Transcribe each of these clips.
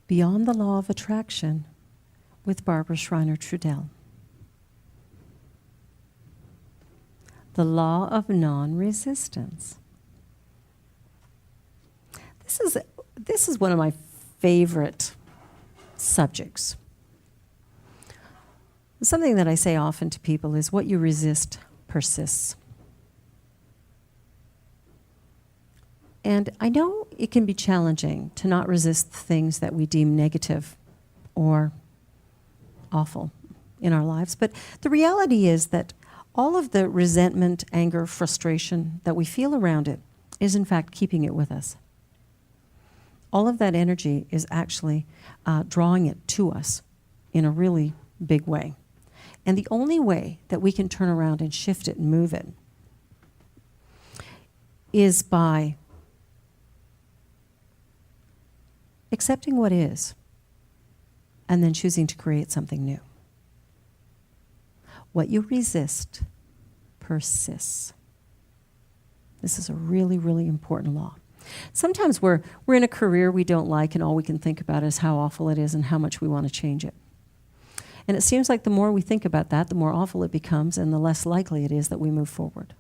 Beyond the Law of Attraction with Barbara Schreiner-Trudel. The law of non-resistance. This is one of my favorite subjects. Something that I say often to people is what you resist persists. And I know it can be challenging to not resist things that we deem negative or awful in our lives, but the reality is that all of the resentment, anger, frustration that we feel around it is in fact keeping it with us. All of that energy is actually drawing it to us in a really big way. And the only way that we can turn around and shift it and move it is by accepting what is and then choosing to create something new. What you resist persists. This is a really, really important law. Sometimes we're in a career we don't like and all we can think about is how awful it is and how much we want to change it. And it seems like the more we think about that, the more awful it becomes and the less likely it is that we move forward.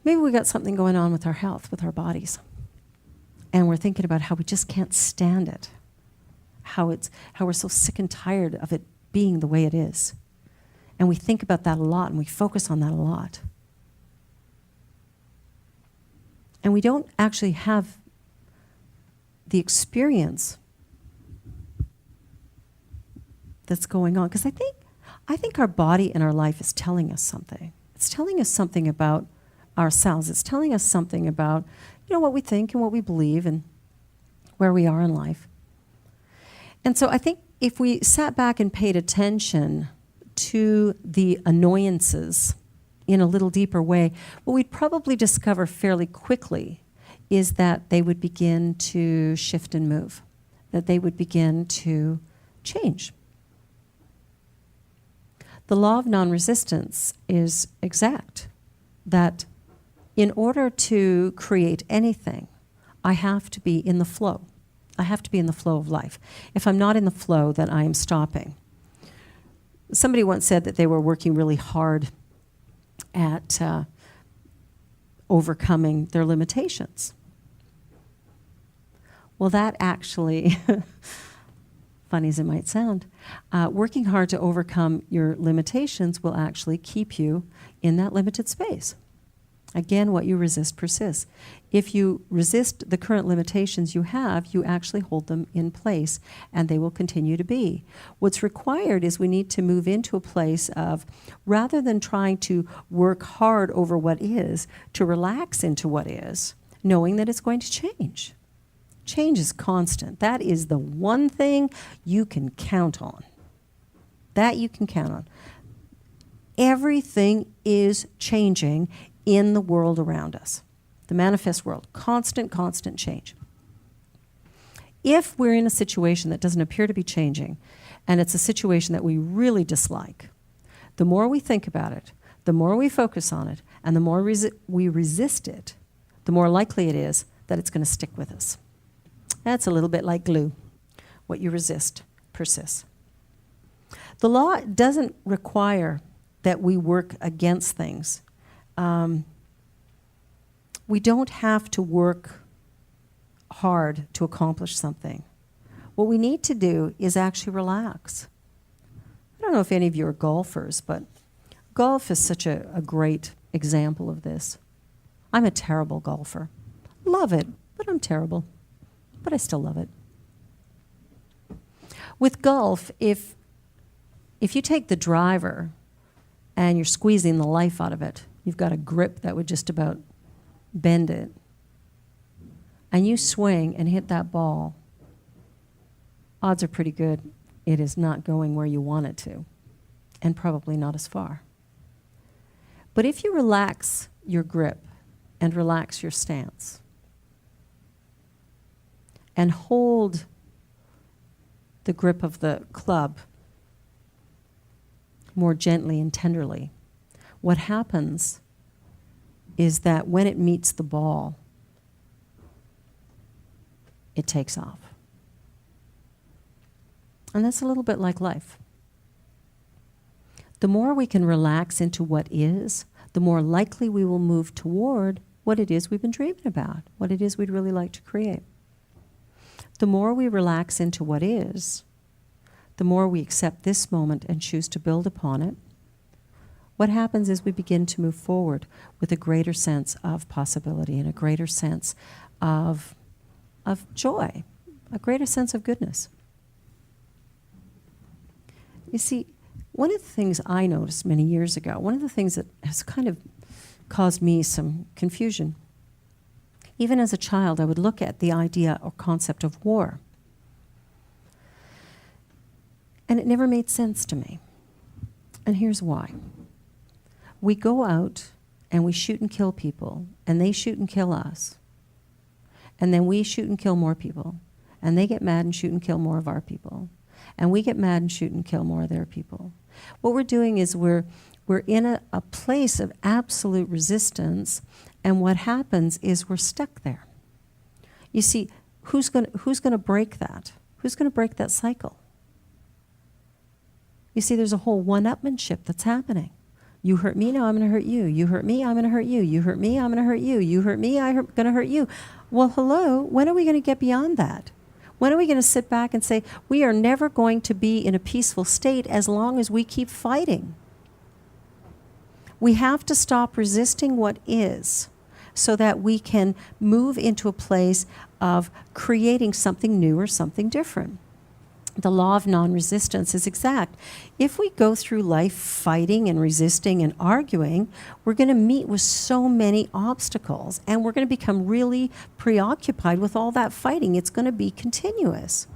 Maybe we got something going on with our health, with our bodies. And we're thinking about how we just can't stand it. How we're so sick and tired of it being the way it is. And we think about that a lot and we focus on that a lot. And we don't actually have the experience that's going on. Because I think our body and our life is telling us something. It's telling us something about ourselves. It's telling us something about, what we think and what we believe and where we are in life. And so I think if we sat back and paid attention to the annoyances in a little deeper way, what we'd probably discover fairly quickly is that they would begin to shift and move, that they would begin to change. The law of non-resistance is exact, that in order to create anything, I have to be in the flow. I have to be in the flow of life. If I'm not in the flow, then I am stopping. Somebody once said that they were working really hard at overcoming their limitations. Well, that actually, funny as it might sound, working hard to overcome your limitations will actually keep you in that limited space. Again, what you resist persists. If you resist the current limitations you have, you actually hold them in place, and they will continue to be. What's required is we need to move into a place of, rather than trying to work hard over what is, to relax into what is, knowing that it's going to change. Change is constant. That is the one thing you can count on. That you can count on. Everything is changing in the world around us. The manifest world, constant change. If we're in a situation that doesn't appear to be changing, and it's a situation that we really dislike, the more we think about it, the more we focus on it, and the more we resist it, the more likely it is that it's going to stick with us. That's a little bit like glue. What you resist persists. The law doesn't require that we work against things. We don't have to work hard to accomplish something. What we need to do is actually relax. I don't know if any of you are golfers, but golf is such a great example of this. I'm a terrible golfer. Love it, but I'm terrible. But I still love it. With golf, if you take the driver and you're squeezing the life out of it, you've got a grip that would just about bend it, and you swing and hit that ball, odds are pretty good it is not going where you want it to, and probably not as far. But if you relax your grip and relax your stance and hold the grip of the club more gently and tenderly, what happens is that when it meets the ball, it takes off. And that's a little bit like life. The more we can relax into what is, the more likely we will move toward what it is we've been dreaming about, what it is we'd really like to create. The more we relax into what is, the more we accept this moment and choose to build upon it, what happens is we begin to move forward with a greater sense of possibility and a greater sense of joy, a greater sense of goodness. You see, one of the things I noticed many years ago, one of the things that has kind of caused me some confusion, even as a child, I would look at the idea or concept of war, and it never made sense to me. And here's why. We go out and we shoot and kill people, and they shoot and kill us. And then we shoot and kill more people, and they get mad and shoot and kill more of our people. And we get mad and shoot and kill more of their people. What we're doing is we're in a place of absolute resistance, and what happens is we're stuck there. You see, who's going to break that? Who's going to break that cycle? You see, there's a whole one-upmanship that's happening. You hurt me, now I'm going to hurt you. You hurt me, I'm going to hurt you. You hurt me, I'm going to hurt you. You hurt me, I'm going to hurt you. Well, hello, when are we going to get beyond that? When are we going to sit back and say, we are never going to be in a peaceful state as long as we keep fighting? We have to stop resisting what is so that we can move into a place of creating something new or something different. The law of non-resistance is exact. If we go through life fighting and resisting and arguing, we're going to meet with so many obstacles, and we're going to become really preoccupied with all that fighting. It's going to be continuous.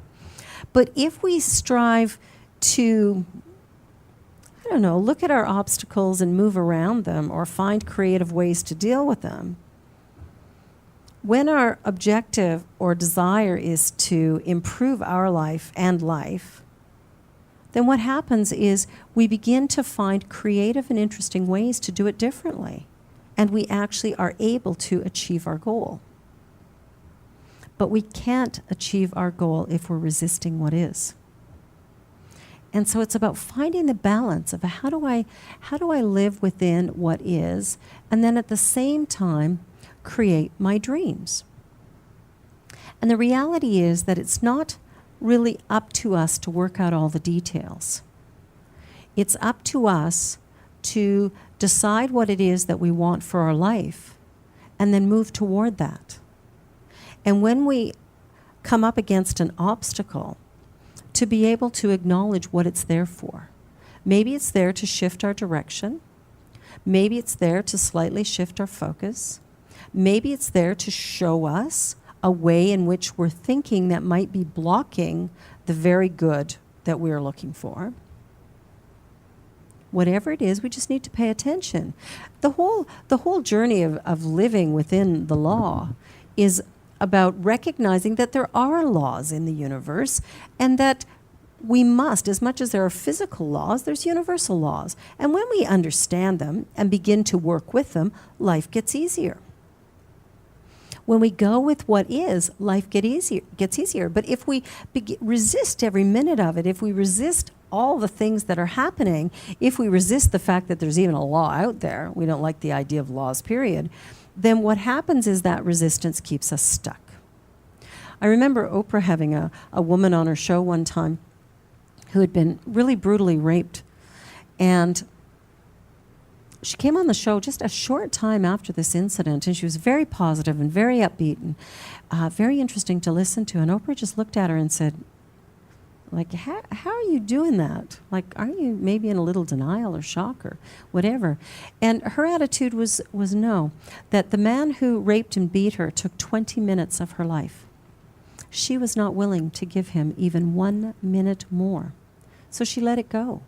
But if we strive to, look at our obstacles and move around them or find creative ways to deal with them, when our objective or desire is to improve our life and life, then what happens is we begin to find creative and interesting ways to do it differently, and we actually are able to achieve our goal. But we can't achieve our goal if we're resisting what is. And so it's about finding the balance of how do I live within what is, and then at the same time create my dreams. And the reality is that it's not really up to us to work out all the details. It's up to us to decide what it is that we want for our life and then move toward that. And when we come up against an obstacle, to be able to acknowledge what it's there for. Maybe it's there to shift our direction. Maybe it's there to slightly shift our focus. Maybe it's there to show us a way in which we're thinking that might be blocking the very good that we're looking for. Whatever it is, we just need to pay attention. The whole journey of living within the law is about recognizing that there are laws in the universe, and that we must, as much as there are physical laws, there's universal laws. And when we understand them and begin to work with them, life gets easier. When we go with what is, life gets easier. But if we resist every minute of it, if we resist all the things that are happening, if we resist the fact that there's even a law out there, we don't like the idea of laws, period, then what happens is that resistance keeps us stuck. I remember Oprah having a woman on her show one time who had been really brutally raped. And she came on the show just a short time after this incident, and she was very positive and very upbeat and very interesting to listen to. And Oprah just looked at her and said, like, how are you doing that? Like, aren't you maybe in a little denial or shock or whatever? And her attitude was no, that the man who raped and beat her took 20 minutes of her life. She was not willing to give him even 1 minute more. So she let it go.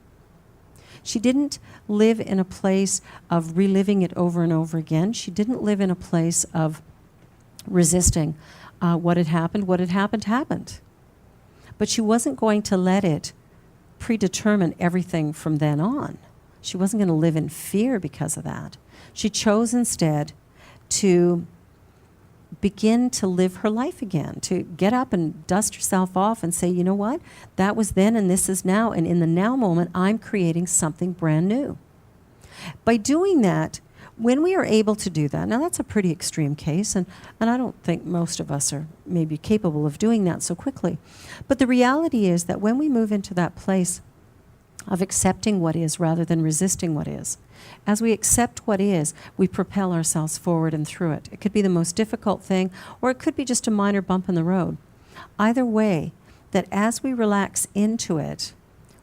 She didn't live in a place of reliving it over and over again. She didn't live in a place of resisting what had happened. What had happened, happened. But she wasn't going to let it predetermine everything from then on. She wasn't going to live in fear because of that. She chose instead to begin to live her life again, to get up and dust herself off and say, you know what, that was then and this is now, and in the now moment, I'm creating something brand new. By doing that, when we are able to do that, now that's a pretty extreme case, and I don't think most of us are maybe capable of doing that so quickly. But the reality is that when we move into that place of accepting what is rather than resisting what is, as we accept what is, we propel ourselves forward and through it. It could be the most difficult thing, or it could be just a minor bump in the road. Either way, that as we relax into it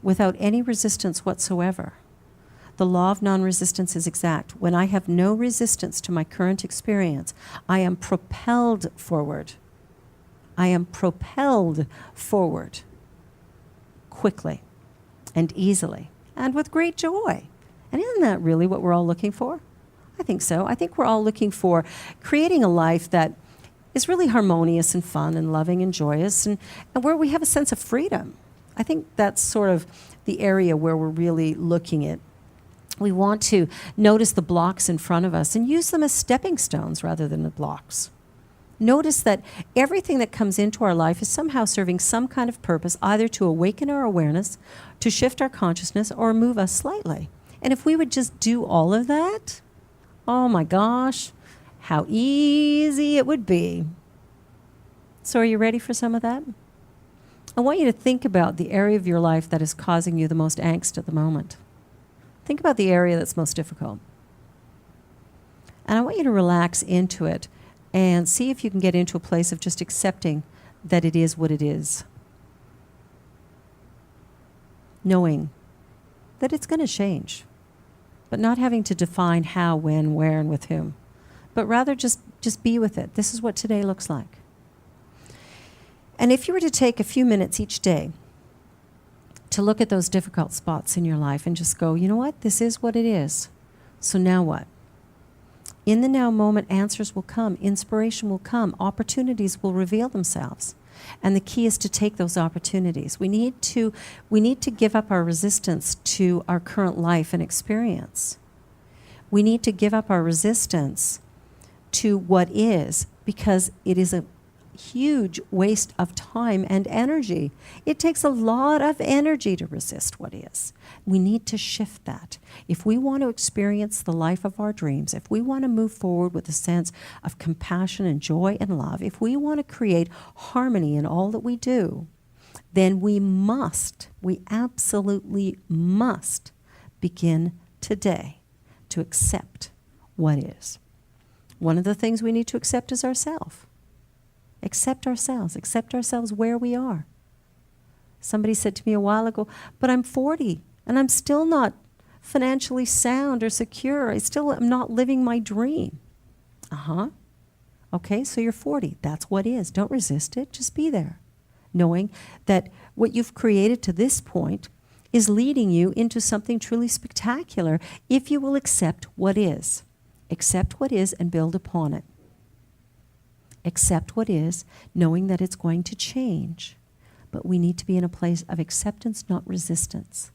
without any resistance whatsoever, the law of non-resistance is exact. When I have no resistance to my current experience, I am propelled forward. I am propelled forward quickly and easily and with great joy. And isn't that really what we're all looking for? I think so. I think we're all looking for creating a life that is really harmonious and fun and loving and joyous, and where we have a sense of freedom. I think that's sort of the area where we're really looking at. We want to notice the blocks in front of us and use them as stepping stones rather than the blocks. Notice that everything that comes into our life is somehow serving some kind of purpose, either to awaken our awareness, to shift our consciousness, or move us slightly. And if we would just do all of that, oh my gosh, how easy it would be. So are you ready for some of that? I want you to think about the area of your life that is causing you the most angst at the moment. Think about the area that's most difficult. And I want you to relax into it and see if you can get into a place of just accepting that it is what it is. Knowing that it's going to change, but not having to define how, when, where, and with whom, but rather just be with it. This is what today looks like. And if you were to take a few minutes each day to look at those difficult spots in your life and just go, you know what, this is what it is. So now what? In the now moment, answers will come, inspiration will come, opportunities will reveal themselves. And the key is to take those opportunities. We need to give up our resistance to our current life and experience. We need to give up our resistance to what is, because it is a huge waste of time and energy. It takes a lot of energy to resist what is. We need to shift that. If we want to experience the life of our dreams, if we want to move forward with a sense of compassion and joy and love, if we want to create harmony in all that we do, then we absolutely must begin today to accept what is. One of the things we need to accept is ourselves. Accept ourselves where we are. Somebody said to me a while ago, but I'm 40 and I'm still not financially sound or secure. I still am not living my dream. Okay, so you're 40. That's what is. Don't resist it. Just be there. Knowing that what you've created to this point is leading you into something truly spectacular if you will accept what is. Accept what is and build upon it. Accept what is, knowing that it's going to change. But we need to be in a place of acceptance, not resistance.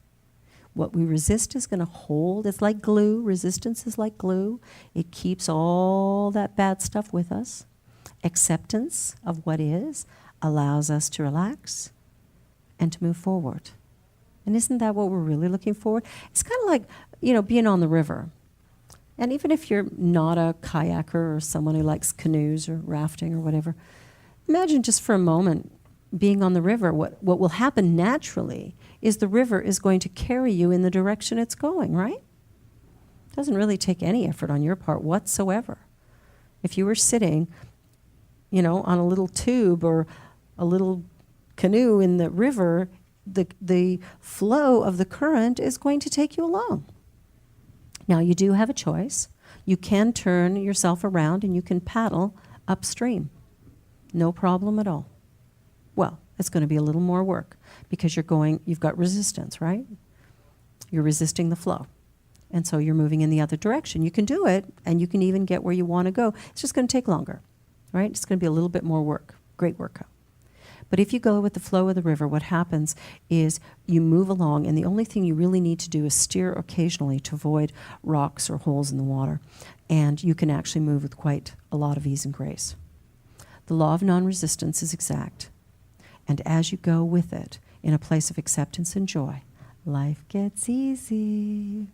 What we resist is going to hold. It's like glue. Resistance is like glue. It keeps all that bad stuff with us. Acceptance of what is allows us to relax and to move forward. And isn't that what we're really looking for? It's kind of like, being on the river. And even if you're not a kayaker or someone who likes canoes or rafting or whatever, imagine just for a moment being on the river. What will happen naturally is the river is going to carry you in the direction it's going, right? It doesn't really take any effort on your part whatsoever. If you were sitting, on a little tube or a little canoe in the river, the flow of the current is going to take you along. Now, you do have a choice. You can turn yourself around and you can paddle upstream. No problem at all. Well, it's going to be a little more work because you've got resistance, right? You're resisting the flow. And so you're moving in the other direction. You can do it, and you can even get where you want to go. It's just going to take longer, right? It's going to be a little bit more work. Great workout. But if you go with the flow of the river, what happens is you move along, and the only thing you really need to do is steer occasionally to avoid rocks or holes in the water. And you can actually move with quite a lot of ease and grace. The law of non-resistance is exact. And as you go with it in a place of acceptance and joy, life gets easy.